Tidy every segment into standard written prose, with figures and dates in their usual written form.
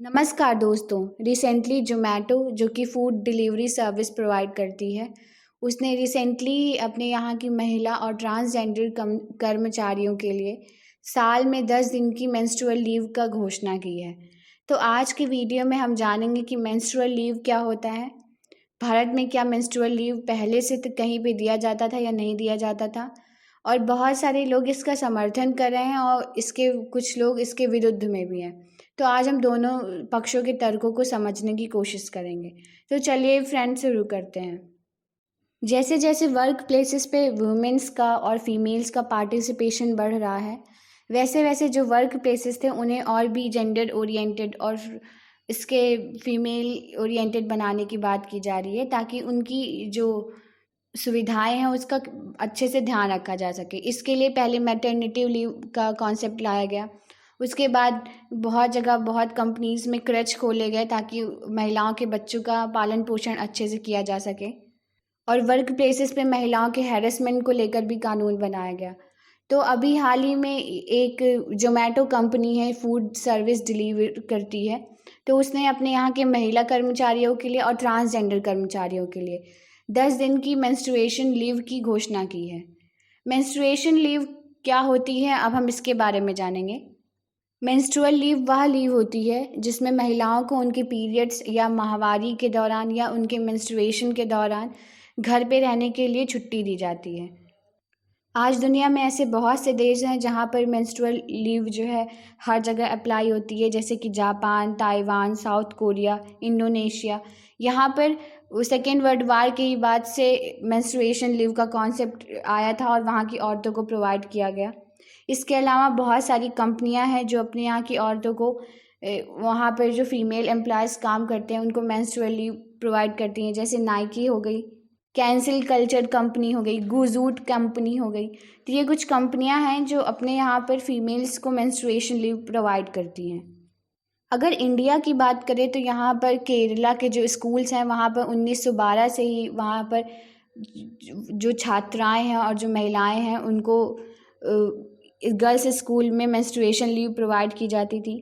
नमस्कार दोस्तों। रिसेंटली जोमेटो जो कि फूड डिलीवरी सर्विस प्रोवाइड करती है, उसने रिसेंटली अपने यहाँ की महिला और ट्रांसजेंडर कर्मचारियों के लिए साल में 10 दिन की मेंस्ट्रुअल लीव का घोषणा की है। तो आज की वीडियो में हम जानेंगे कि मेंस्ट्रुअल लीव क्या होता है, भारत में क्या मेंस्ट्रुअल लीव पहले से तो कहीं पे दिया जाता था या नहीं दिया जाता था, और बहुत सारे लोग इसका समर्थन कर रहे हैं और इसके कुछ लोग इसके विरुद्ध में भी हैं। तो आज हम दोनों पक्षों के तर्कों को समझने की कोशिश करेंगे। तो चलिए फ्रेंड्स शुरू करते हैं। जैसे जैसे वर्क प्लेसेस पे वुमेन्स का और फीमेल्स का पार्टिसिपेशन बढ़ रहा है, वैसे वैसे जो वर्क प्लेसेस थे उन्हें और भी जेंडर ओरिएंटेड और इसके फीमेल ओरिएंटेड बनाने की बात की जा रही है, ताकि उनकी जो सुविधाएं हैं उसका अच्छे से ध्यान रखा जा सके। इसके लिए पहले मैटरनिटी लीव का कॉन्सेप्ट लाया गया। उसके बाद बहुत जगह बहुत कंपनीज़ में क्रच खोले गए ताकि महिलाओं के बच्चों का पालन पोषण अच्छे से किया जा सके। और वर्क प्लेसेस पे महिलाओं के हैरेसमेंट को लेकर भी कानून बनाया गया। तो अभी हाल ही में एक जोमेटो कंपनी है, फूड सर्विस डिलीवर करती है, तो उसने अपने यहाँ के महिला कर्मचारियों के लिए और ट्रांसजेंडर कर्मचारियों के लिए 10 दिन की मेंस्ट्रुएशन लीव की घोषणा की है। मेंस्ट्रुएशन लीव क्या होती है, अब हम इसके बारे में जानेंगे। मेंस्ट्रुअल लीव वह लीव होती है जिसमें महिलाओं को उनके पीरियड्स या माहवारी के दौरान या उनके मेंस्ट्रुएशन के दौरान घर पे रहने के लिए छुट्टी दी जाती है। आज दुनिया में ऐसे बहुत से देश हैं जहाँ पर मेंस्ट्रुअल लीव जो है हर जगह अप्लाई होती है, जैसे कि Japan, Taiwan, south Korea, Indonesia. यहाँ पर सेकेंड वर्ल्ड वार के बाद से मेंस्ट्रुएशन लीव का कॉन्सेप्ट आया था और वहाँ की औरतों को प्रोवाइड किया गया। इसके अलावा बहुत सारी कंपनियां हैं जो अपने यहाँ की औरतों को वहाँ पर जो फीमेल एम्प्लॉयज़ काम करते हैं उनको मेंस्ट्रुअल लीव प्रोवाइड करती हैं, जैसे नाइकी हो गई, कैंसिल कल्चर कंपनी हो गई, गुजूट कंपनी हो गई। तो ये कुछ कंपनियां हैं जो अपने यहाँ पर फीमेल्स को मेंस्ट्रुएशन लीव प्रोवाइड करती हैं। अगर इंडिया की बात करें तो यहाँ पर केरला के जो स्कूल्स हैं वहाँ पर 1912 से ही वहाँ पर जो छात्राएं हैं और जो महिलाएं हैं उनको गर्ल्स स्कूल में मेंस्ट्रुएशन लीव प्रोवाइड की जाती थी।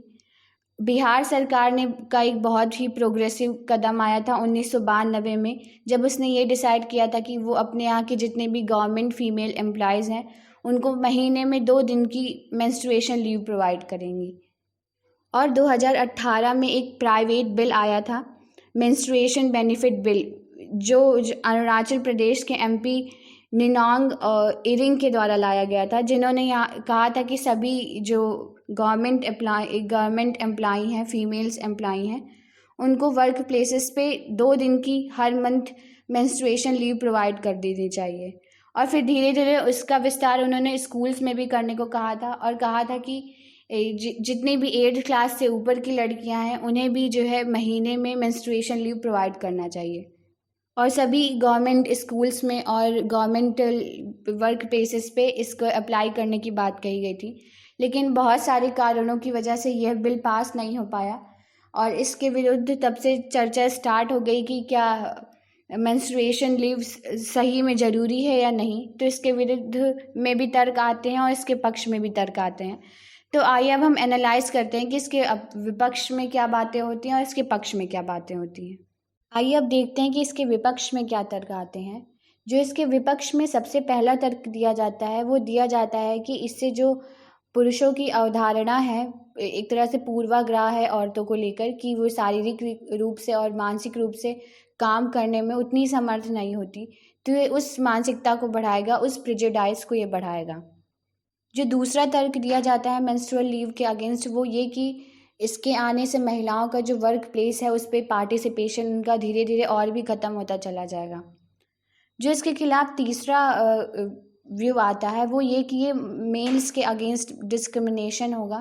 बिहार सरकार ने का एक बहुत ही प्रोग्रेसिव कदम आया था 1992 में, जब उसने ये डिसाइड किया था कि वो अपने यहाँ के जितने भी गवर्नमेंट फीमेल एम्प्लॉयज़ हैं उनको महीने में 2 दिन की मेंस्ट्रुएशन लीव प्रोवाइड करेंगी। और 2018 में एक प्राइवेट बिल आया था, मेंस्ट्रुएशन बेनिफिट बिल, जो अरुणाचल प्रदेश के एमपी निनोंग इरिंग के द्वारा लाया गया था, जिन्होंने यहाँ कहा था कि सभी जो गवर्नमेंट एम्प्लॉई हैं, फीमेल्स एम्प्लॉई हैं, उनको वर्क प्लेसेस पे 2 दिन की हर मंथ मेंस्ट्रुएशन लीव प्रोवाइड कर देनी चाहिए। और फिर धीरे धीरे उसका विस्तार उन्होंने स्कूल्स में भी करने को कहा था और कहा था कि जितनी भी 8th क्लास से ऊपर की लड़कियां हैं उन्हें भी जो है महीने में मेंस्ट्रुएशन लीव प्रोवाइड करना चाहिए। और सभी गवर्नमेंट स्कूल्स में और गवर्नमेंट वर्क प्लेसेस पे इसको अप्लाई करने की बात कही गई थी, लेकिन बहुत सारे कारणों की वजह से यह बिल पास नहीं हो पाया और इसके विरुद्ध तब से चर्चा स्टार्ट हो गई कि क्या मेंस्ट्रुएशन लीव सही में ज़रूरी है या नहीं। तो इसके विरुद्ध में भी तर्क आते हैं और इसके पक्ष में भी तर्क आते हैं। तो आइए अब हम एनालाइज करते हैं कि इसके विपक्ष में क्या बातें होती हैं और इसके पक्ष में क्या बातें होती हैं। आइए अब देखते हैं कि इसके विपक्ष में क्या तर्क आते हैं। जो इसके विपक्ष में सबसे पहला तर्क दिया जाता है वो दिया जाता है कि इससे जो पुरुषों की अवधारणा है, एक तरह से पूर्वाग्रह है औरतों को लेकर कि वो शारीरिक रूप से और मानसिक रूप से काम करने में उतनी समर्थ नहीं होती, तो ये उस मानसिकता को बढ़ाएगा, उस प्रेजुडाइज को ये बढ़ाएगा। जो दूसरा तर्क दिया जाता है मेंस्ट्रुअल लीव के अगेंस्ट वो ये कि इसके आने से महिलाओं का जो वर्क प्लेस है उस पर पार्टिसिपेशन उनका धीरे धीरे और भी ख़त्म होता चला जाएगा। जो इसके खिलाफ तीसरा व्यू आता है वो ये कि ये मेल्स के अगेंस्ट डिस्क्रिमिनेशन होगा,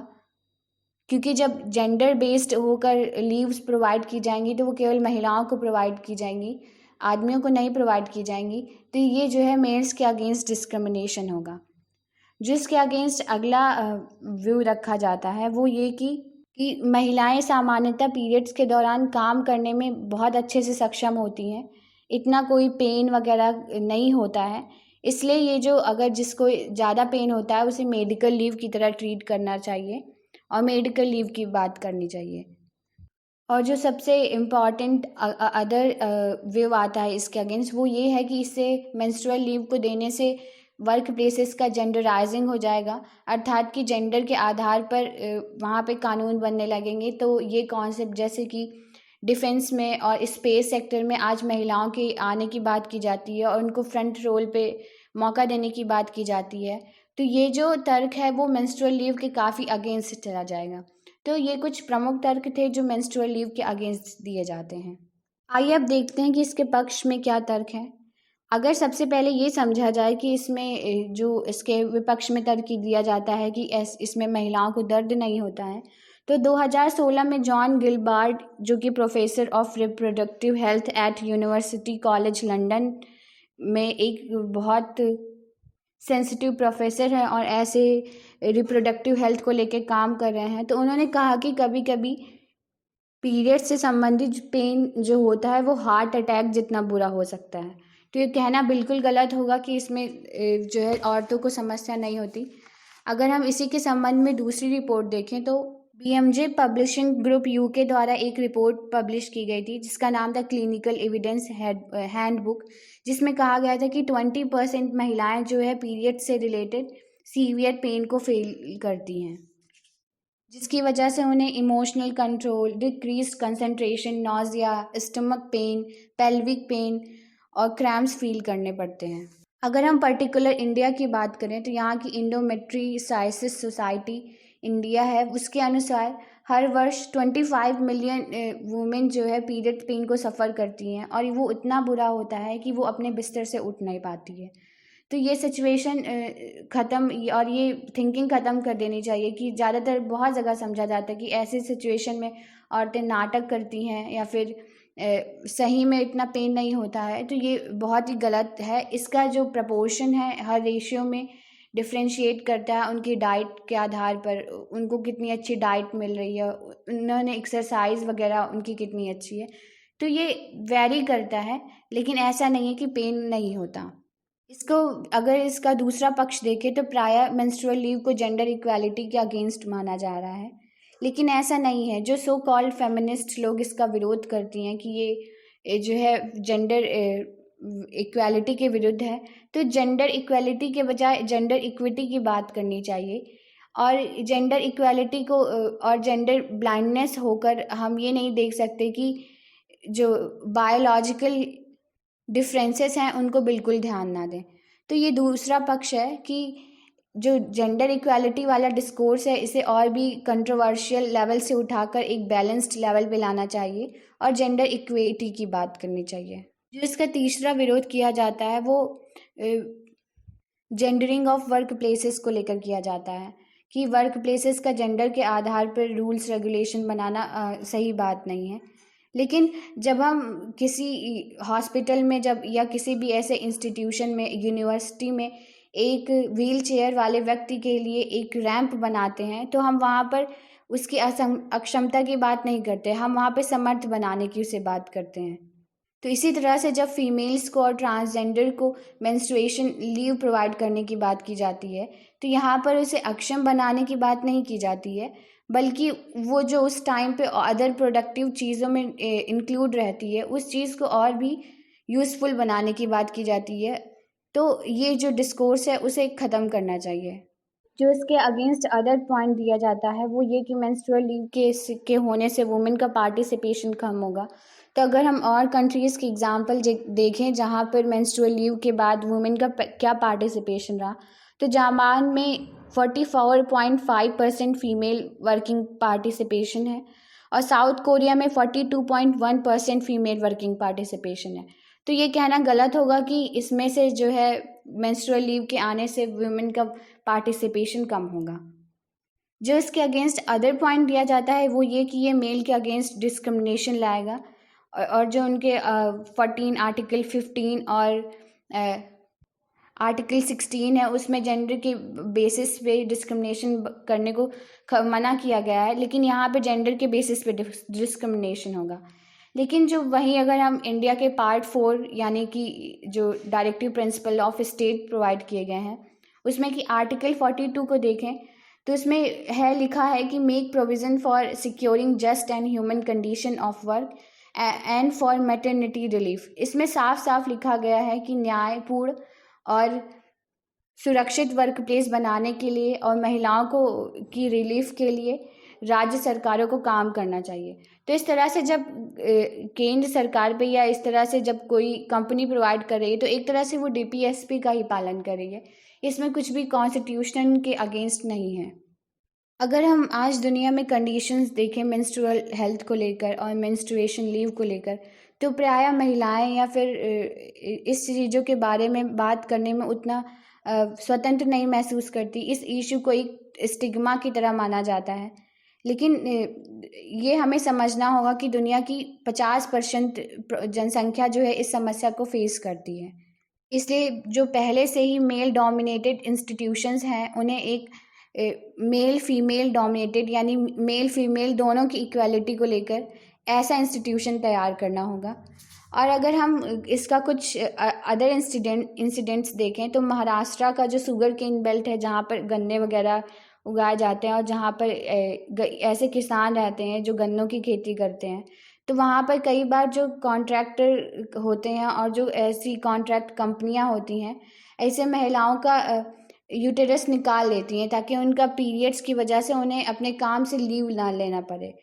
क्योंकि जब जेंडर बेस्ड होकर लीव्स प्रोवाइड की जाएंगी तो वो केवल महिलाओं को प्रोवाइड की जाएंगी, आदमियों को नहीं प्रोवाइड की जाएंगी। तो ये जो है मेल्स के अगेंस्ट डिस्क्रिमिनेशन होगा। जो इसके अगेंस्ट अगला व्यू रखा जाता है वो ये कि महिलाएं सामान्यतः पीरियड्स के दौरान काम करने में बहुत अच्छे से सक्षम होती हैं, इतना कोई पेन वगैरह नहीं होता है, इसलिए ये जो अगर जिसको ज़्यादा पेन होता है उसे मेडिकल लीव की तरह ट्रीट करना चाहिए और मेडिकल लीव की बात करनी चाहिए। और जो सबसे इम्पॉर्टेंट अदर व्यू आता है इसके अगेंस्ट, वो ये है कि इससे मेंस्ट्रुअल लीव को देने से वर्क प्लेसेस का जेंडराइजिंग हो जाएगा, अर्थात कि जेंडर के आधार पर वहाँ पे कानून बनने लगेंगे। तो ये कॉन्सेप्ट जैसे कि डिफेंस में और स्पेस सेक्टर में आज महिलाओं के आने की बात की जाती है और उनको फ्रंट रोल पे मौका देने की बात की जाती है, तो ये जो तर्क है वो मेंस्ट्रुअल लीव के काफ़ी अगेंस्ट चला जाएगा। तो ये कुछ प्रमुख तर्क थे जो मेंस्ट्रुअल लीव के अगेंस्ट दिए जाते हैं। आइए अब देखते हैं कि इसके पक्ष में क्या तर्क हैं। अगर सबसे पहले ये समझा जाए कि इसमें जो इसके विपक्ष में तर्क दिया जाता है कि इसमें महिलाओं को दर्द नहीं होता है, तो 2016 में जॉन गिलबार्ट, जो कि professor of reproductive health at university college London में एक बहुत सेंसिटिव प्रोफेसर हैं और ऐसे रिप्रोडक्टिव हेल्थ को लेके काम कर रहे हैं, तो उन्होंने कहा कि कभी कभी पीरियड से संबंधित पेन जो होता है वो हार्ट अटैक जितना बुरा हो सकता है। तो ये कहना बिल्कुल गलत होगा कि इसमें जो है औरतों को समस्या नहीं होती। अगर हम इसी के संबंध में दूसरी रिपोर्ट देखें तो BMJ पब्लिशिंग ग्रुप यूके द्वारा एक रिपोर्ट पब्लिश की गई थी जिसका नाम था क्लिनिकल एविडेंस हैंडबुक, जिसमें कहा गया था कि 20% महिलाएं जो है पीरियड से रिलेटेड सीवियर पेन को फेल करती हैं, जिसकी वजह से उन्हें emotional control, decreased concentration, nausea, stomach pain, pelvic pain और क्रैम्प्स फील करने पड़ते हैं। अगर हम पर्टिकुलर इंडिया की बात करें तो यहाँ की इंडोमेट्रियासिस सोसाइटी इंडिया है, उसके अनुसार हर वर्ष 25 मिलियन वुमेन जो है पीरियड पेन को सफ़र करती हैं और वो इतना बुरा होता है कि वो अपने बिस्तर से उठ नहीं पाती है। तो ये सिचुएशन ख़त्म और ये थिंकिंग ख़त्म कर देनी चाहिए कि ज़्यादातर बहुत जगह समझा जाता है कि ऐसी सिचुएशन में औरतें नाटक करती हैं या फिर सही में इतना पेन नहीं होता है, तो ये बहुत ही गलत है। इसका जो प्रपोर्शन है हर रेशियो में डिफ्रेंशिएट करता है उनकी डाइट के आधार पर, उनको कितनी अच्छी डाइट मिल रही है, उन्होंने एक्सरसाइज वगैरह उनकी कितनी अच्छी है, तो ये वेरी करता है। लेकिन ऐसा नहीं है कि पेन नहीं होता। इसको अगर इसका दूसरा पक्ष देखें तो प्रायः मेंस्ट्रुअल लीव को जेंडर इक्वालिटी के अगेंस्ट माना जा रहा है, लेकिन ऐसा नहीं है। जो सो कॉल्ड फेमिनिस्ट लोग इसका विरोध करती हैं कि ये जो है जेंडर इक्वालिटी के विरुद्ध है, तो जेंडर इक्वालिटी के बजाय जेंडर इक्विटी की बात करनी चाहिए। और जेंडर इक्वालिटी को और जेंडर ब्लाइंडनेस होकर हम ये नहीं देख सकते कि जो बायोलॉजिकल डिफरेंसेस हैं उनको बिल्कुल ध्यान ना दें। तो ये दूसरा पक्ष है कि जो जेंडर इक्वालिटी वाला डिस्कोर्स है इसे और भी कंट्रोवर्शियल लेवल से उठाकर एक बैलेंस्ड लेवल पे लाना चाहिए और जेंडर इक्विटी की बात करनी चाहिए। जो इसका तीसरा विरोध किया जाता है वो जेंडरिंग ऑफ वर्क प्लेसेस को लेकर किया जाता है कि वर्क प्लेसेस का जेंडर के आधार पर रूल्स रेगुलेशन बनाना सही बात नहीं है। लेकिन जब हम किसी हॉस्पिटल में जब या किसी भी ऐसे इंस्टीट्यूशन में, यूनिवर्सिटी में एक व्हील चेयर वाले व्यक्ति के लिए एक रैंप बनाते हैं, तो हम वहाँ पर उसकी अक्षमता की बात नहीं करते, हम वहाँ पे समर्थ बनाने की उसे बात करते हैं। तो इसी तरह से जब फीमेल्स को और ट्रांसजेंडर को मेंस्ट्रुएशन लीव प्रोवाइड करने की बात की जाती है, तो यहाँ पर उसे अक्षम बनाने की बात नहीं की जाती है, बल्कि वो जो उस टाइम पे अदर प्रोडक्टिव चीज़ों में इंक्लूड रहती है उस चीज़ को और भी यूज़फुल बनाने की बात की जाती है। तो ये जो डिस्कोर्स है उसे ख़त्म करना चाहिए। जो इसके अगेंस्ट अदर पॉइंट दिया जाता है वो ये कि मेंस्ट्रुअल लीव के होने से वुमेन का पार्टिसिपेशन कम होगा। तो अगर हम और कंट्रीज़ की एग्जांपल देखें जहाँ पर मेंस्ट्रुअल लीव के बाद वुमेन का क्या पार्टिसिपेशन रहा, तो जापान में 44.5% फीमेल वर्किंग पार्टिसिपेशन है और साउथ कोरिया में 42.1% फीमेल वर्किंग पार्टिसिपेशन है। तो ये कहना गलत होगा कि इसमें से जो है मेंस्ट्रुअल लीव के आने से वुमेन का पार्टिसिपेशन कम होगा। जो इसके अगेंस्ट अदर पॉइंट दिया जाता है वो ये कि ये मेल के अगेंस्ट डिस्क्रिमिनेशन लाएगा और जो उनके 14 आर्टिकल 15 और आर्टिकल 16 है उसमें जेंडर के बेसिस पे डिस्क्रिमिनेशन करने को मना किया गया है, लेकिन यहाँ पे जेंडर के बेसिस पे डिस्क्रिमिनेशन होगा। लेकिन जो वहीं अगर हम इंडिया के पार्ट 4 यानी कि जो directive principle of state provide किए गए हैं उसमें कि आर्टिकल 42 को देखें तो इसमें लिखा है कि make provision for securing just and human condition of work and for maternity relief. इसमें साफ साफ लिखा गया है कि न्यायपूर्ण और सुरक्षित वर्क प्लेस बनाने के लिए और महिलाओं को की रिलीफ के लिए राज्य सरकारों को काम करना चाहिए। तो इस तरह से जब केंद्र सरकार पे या इस तरह से जब कोई कंपनी प्रोवाइड कर रही है तो एक तरह से वो DPSP का ही पालन कर रही है, इसमें कुछ भी कॉन्स्टिट्यूशन के अगेंस्ट नहीं है। अगर हम आज दुनिया में कंडीशंस देखें मेंस्ट्रुअल हेल्थ को लेकर और मेंस्ट्रुएशन लीव को लेकर, तो प्रायः महिलाएं या फिर इस चीज़ों के बारे में बात करने में उतना स्वतंत्र नहीं महसूस करती। इस इशू को एक स्टिग्मा की तरह माना जाता है, लेकिन ये हमें समझना होगा कि दुनिया की 50% जनसंख्या जो है इस समस्या को फेस करती है। इसलिए जो पहले से ही मेल डोमिनेटेड इंस्टीट्यूशंस हैं उन्हें एक मेल फीमेल डोमिनेटेड यानी मेल फीमेल दोनों की इक्वालिटी को लेकर ऐसा इंस्टीट्यूशन तैयार करना होगा। और अगर हम इसका कुछ अदर इंसिडेंट्स देखें तो महाराष्ट्र का जो शुगर केन बेल्ट है जहाँ पर गन्ने वगैरह उगाए जाते हैं और जहाँ पर ऐसे किसान रहते हैं जो गन्नों की खेती करते हैं, तो वहाँ पर कई बार जो कॉन्ट्रैक्टर होते हैं और जो ऐसी कॉन्ट्रैक्ट कंपनियाँ होती हैं ऐसे महिलाओं का यूटेरस निकाल लेती हैं ताकि उनका पीरियड्स की वजह से उन्हें अपने काम से लीव ना लेना पड़े।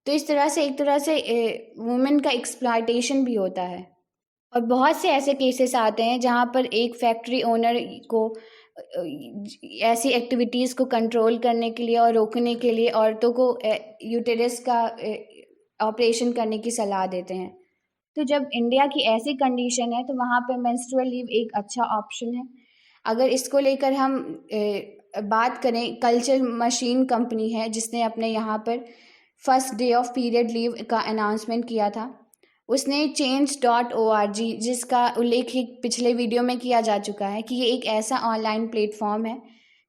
तो इस तरह से एक तरह से वुमेन का एक्सप्लॉयटेशन भी होता है। और बहुत से ऐसे केसेस आते हैं जहाँ पर एक फैक्ट्री ओनर को ऐसी एक्टिविटीज़ को कंट्रोल करने के लिए और रोकने के लिए औरतों को यूटेरस का ऑपरेशन करने की सलाह देते हैं। तो जब इंडिया की ऐसी कंडीशन है तो वहाँ पर मेंस्ट्रुअल लीव एक अच्छा ऑप्शन है। अगर इसको लेकर हम बात करें, कल्चर मशीन कंपनी है जिसने अपने यहाँ पर first day of period leave का अनाउंसमेंट किया था। उसने change.org जिसका उल्लेख पिछले वीडियो में किया जा चुका है कि ये एक ऐसा ऑनलाइन प्लेटफॉर्म है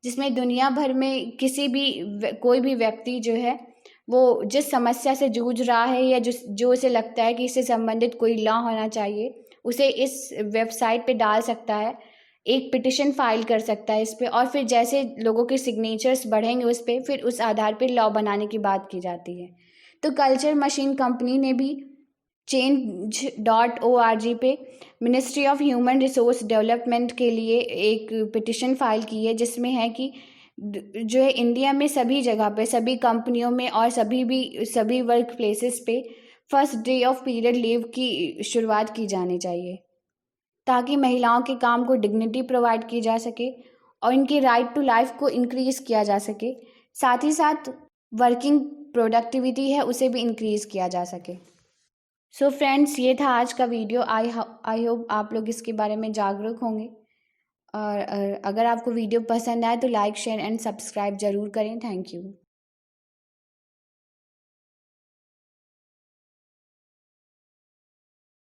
जिसमें दुनिया भर में किसी भी कोई भी व्यक्ति जो है वो जिस समस्या से जूझ रहा है या जो उसे लगता है कि इससे संबंधित कोई लॉ होना चाहिए उसे इस वेबसाइट पे डाल सकता है, एक पिटिशन फाइल कर सकता है इस पर, और फिर जैसे लोगों के सिग्नेचर्स बढ़ेंगे उस पर फिर उस आधार पर लॉ बनाने की बात की जाती है। तो कल्चर मशीन कंपनी ने भी change.org पे ministry of human resource development के लिए एक पिटिशन फाइल की है जिसमें है कि जो है इंडिया में सभी जगह पे सभी कंपनियों में और सभी वर्क प्लेसेस पे first day of period leave की शुरुआत की जानी चाहिए ताकि महिलाओं के काम को डिग्निटी प्रोवाइड की जा सके और इनकी राइट टू लाइफ को इंक्रीज़ किया जा सके, साथ ही साथ वर्किंग प्रोडक्टिविटी है उसे भी इंक्रीज़ किया जा सके। सो फ्रेंड्स, ये था आज का वीडियो। आई होप आप लोग इसके बारे में जागरूक होंगे और अगर आपको वीडियो पसंद आए तो लाइक शेयर एंड सब्सक्राइब ज़रूर करें। Thank you.